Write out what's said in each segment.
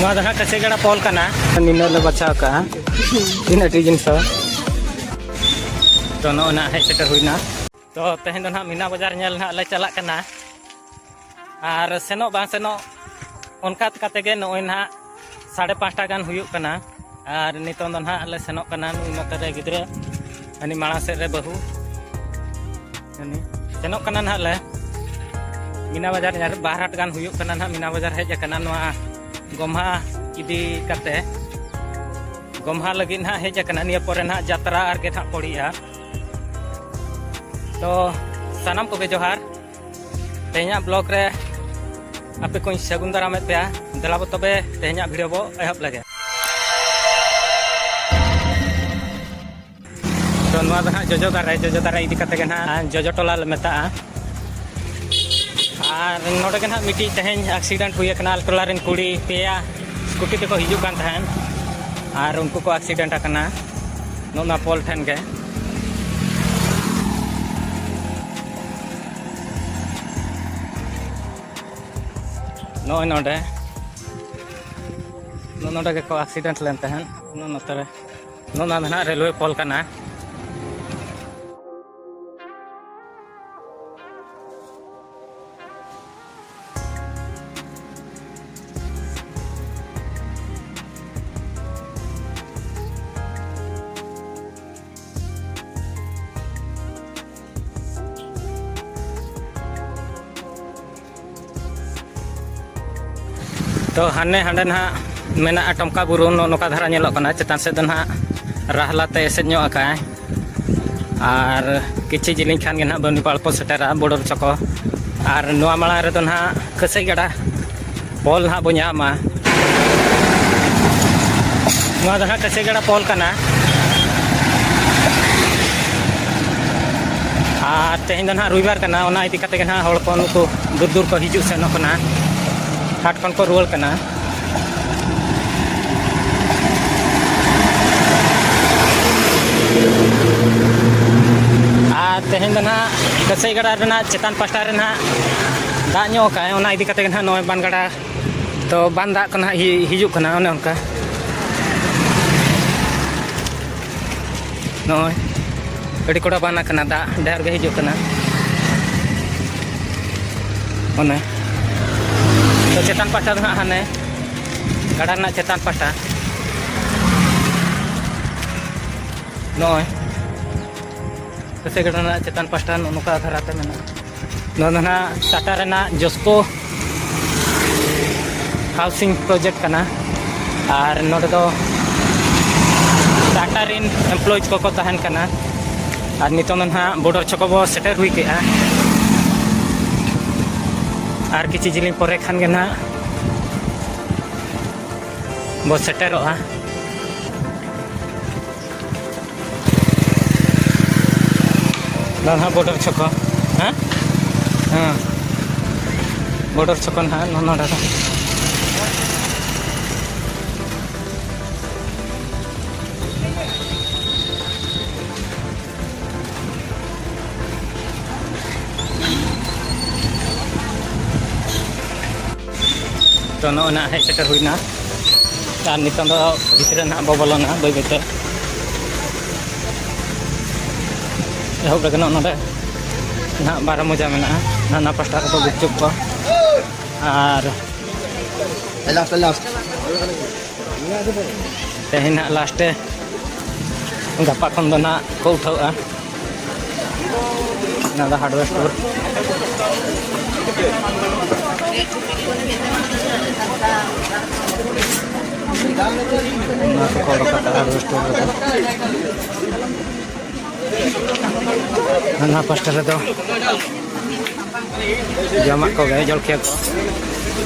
कसेगड़ा Paul करना निन्ने बचा का तीन जिनस तो ना हेज सेटर हुईना तो तेहन ना मीना बाजार ले चलना और सेनो बा सेनो उनका गे नई ना 5:30 गान हुयुकना और नितों ना ले सेनो नोते गिद्रे हनी माड़ा सेद रे बहु हनी सेनो ना ले मीना बाजार 12 गान हुयुकना ना मीना बाजार हेज ना गम्हा इदी कते गम्हा लगी ना हेज निया परे ना यात्रा और के ना पड़िया तो सानाम को जोहार तेहना ब्लॉग रे आपे को सगुन दाराम पे देलाबो तबे तेहना भिडियो बो एहब लगे तो नवा दा जोजो दारा इदी कते ना जोजो टोला ले मेता और नोडे के ना मिट्टी तेहन एक्सीडेंट हुई कना टोला रेन कुड़ी पेया स्कूटी ते को हिजु कान तहन और उनको को एक्सीडेंट आकना नोना पोल ठन के नोय नोडे के को एक्सीडेंट लेन तहन नोते नोना ना रेलवे पोल कना तो हाने हांडे ना मेना टमका बुरु नोका धारा नेलोकना चेतान से ना राहलाते एसेज और किछि जिलिंग खान गे ना बनीपाल को सेटेरा बॉर्डर चको और नोआ माला रे ना कसे गड़ा बॉल ना बन्यामा नोआ दा कसे गड़ा बॉल कना और तेहन ना रविवार कना ओना इदी कते गे ना हड़ को नुको दूर दूर को हिजु सेनोकना हाट खन को रुआल कना तेहन ना कसेगड़ा चेतान पास्टा दा का इदी कते ना नय बानगड़ा तो बान दा कना हिजुकना ओने उनका नय अड़ी कोड़ा बाना कना दा ढेर गे हिजुकना ओने तो चेतान पास्टा ना हाने गड़ा ना चेतान पास्टा नय कसेगड़ा ना चेतान पास्टा नोका धाराते मेना ना टाटा रेना जस्को हाउसिंग प्रोजेक्ट कना और नोडे दो टाटा रिन एम्प्लॉयज को तहन कना और नितों ना बॉर्डर चको बो सेटर हुई के और किछि जिलिंग परे खान गे ना बो सेटेरोआ ना बॉर्डर छको हाँ हाँ बॉर्डर छको ना नोडा तो ना हेज सेटर हुईना और नितों दो भितर ना बो बोलोना बै बैते एहब लगे नोडे ना 12 मोजा में नाना पास्टा को गुपचुप को और तेहन लास्टे गपा खन दो ना को उठावा ना हार्डवेयर स्टोर ना को हार्डवेयर स्टोर ना पास्टा रे दो जमा को गए जलखिया को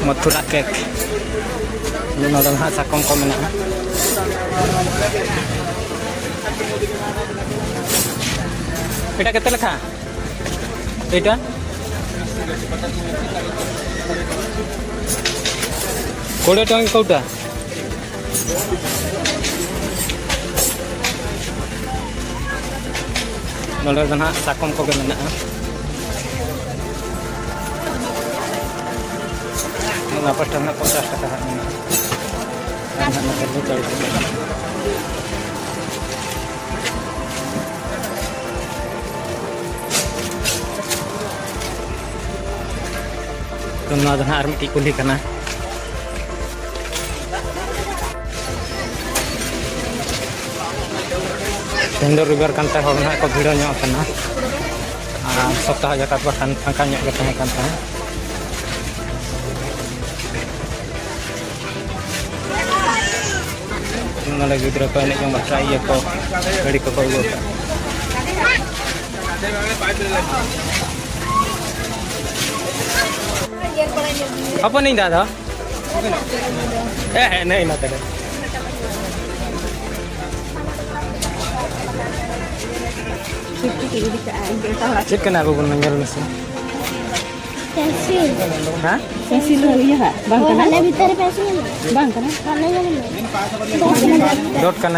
मथुरा केक नोडे ना साकम को मेना एटा केते लेखा एटा 20 टंका कोटा नोडे ना साकम को मेना ना पास्टा ना 50 टाका तो नवा दो आर मिट्टी कुली करना तेहन रविवार कानते हर ना को भिड़ो ᱧᱚᱜ ᱠᱟᱱᱟ ᱟᱨ ᱥᱚᱯᱛᱟᱦᱚ ᱡᱟᱠᱟᱛ ᱵᱟᱠᱷᱟᱱ ᱯᱷᱟᱸᱠᱟ ᱧᱚᱜ ᱜᱮ ᱛᱟᱦᱮᱸ ᱠᱟᱱ ᱛᱟᱦᱮᱸ ᱱᱚᱰᱮ ᱜᱤᱫᱽᱨᱟᱹ ᱠᱚ ᱮᱱᱮᱡ ᱡᱚᱝ ᱵᱟᱠᱷᱨᱟ ᱤᱭᱟᱹ ᱠᱚ ᱜᱟᱹᱰᱤ ᱠᱚᱠᱚ ᱟᱹᱜᱩ ᱟᱠᱟᱫᱼᱟ apa nih dah dah? Nih nanti deh. Cik kenapa pun menjual mesin? Pensil. Hah? Pensil iya kak? Bang kan? Mana bitar pensil? Bang kan? Mana yang ini? Dot kan?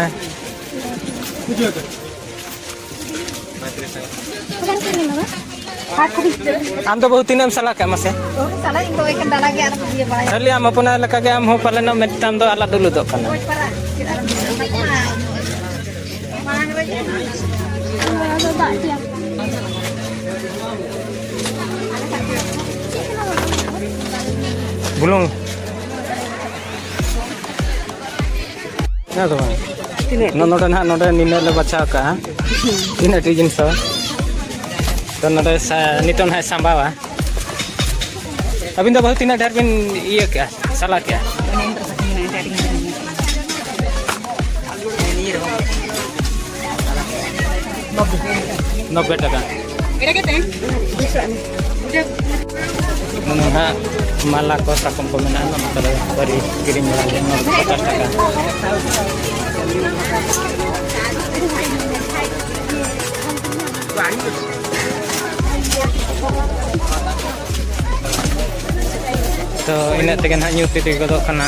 आम तो बहुत दिन साला क्या मसे साला इनको एक डाला गया ना ये बड़ा अरे आम अपना लगा के आम हो पाले ना मेटाम तो आला दुलु दो करना बुलुंग क्या तो नोडे ना नोडे निने ले बचा का तीन टीजन सो तो नोडे नितो ना सांबावा अभी तो बहुत तीन ढेर बिन ये क्या साला क्या 90 टका Menurut malah kota komponen kalau dari kirim lagi 50 टका तो ini tekan hanya titik kodok kena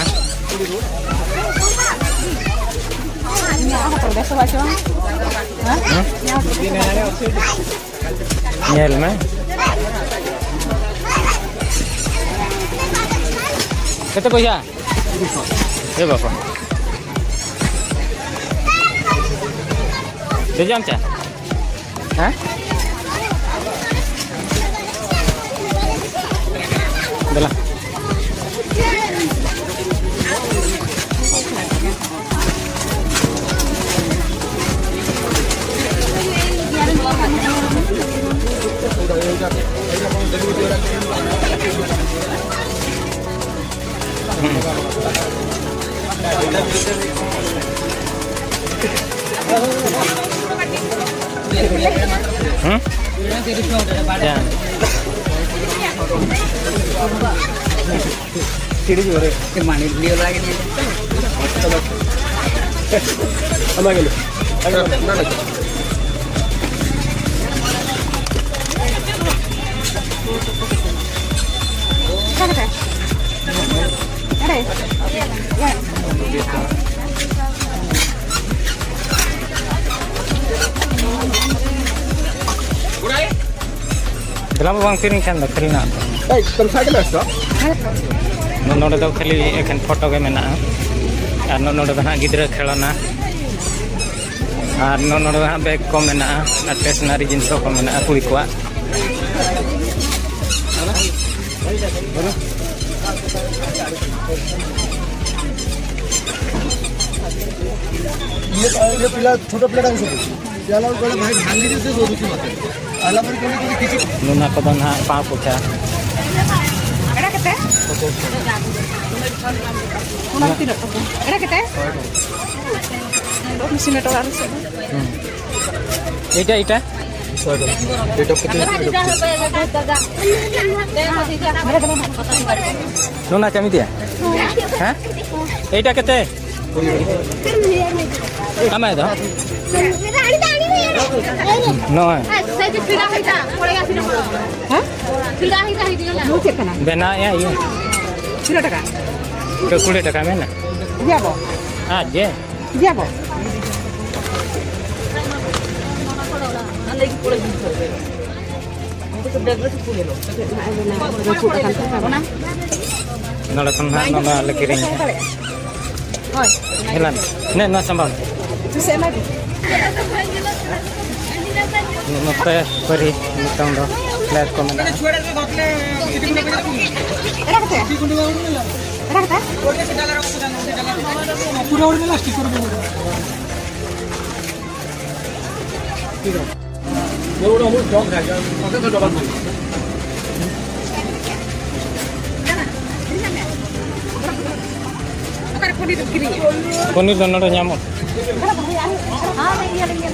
nyel mah kata पैसा ये बापा sejam cah hah udah Ya. Kiri jore kemana dia lagi nih? Apa gitu? Mana? Ada. Ada. Ya. dalam uang piring kan dah kering nak. Terus kelas tak? Nona dah kali akan foto ke mana? Nona dah nak gidra khelana. Nona dah beg ko mana? Stationery jenis ko mana? Kuli kuat. ये पिला छोटा plate आहे sir त्याला थोडं बाहेर भांडी दिसते जोरूची होते आला पण कोणी कोणी किती Nona ko dah nak pa pucha. Ada kete? Mana tidak? Ada kete? Mesin itu harus. Ita ita. Date of Nona kami dia. Hah? Ita kete. Kama itu? No. Bena ya iya. Kilo taka? Ke 20 टका में ना? Dia apa? हाँ जे Dia apa? नोड़ा खन हाँ नोड़ा लकीरिंग Oi. Hilan. Nih, no sambal. Bisa emang. Note peri mitang do flat ko mena. Era kata? Era kata? पूरा और plastic कर दो ठीक है ये उड़ा वो डॉग है ओके तो डबल में Poni dono do nyamuk. Ah, ini ada yang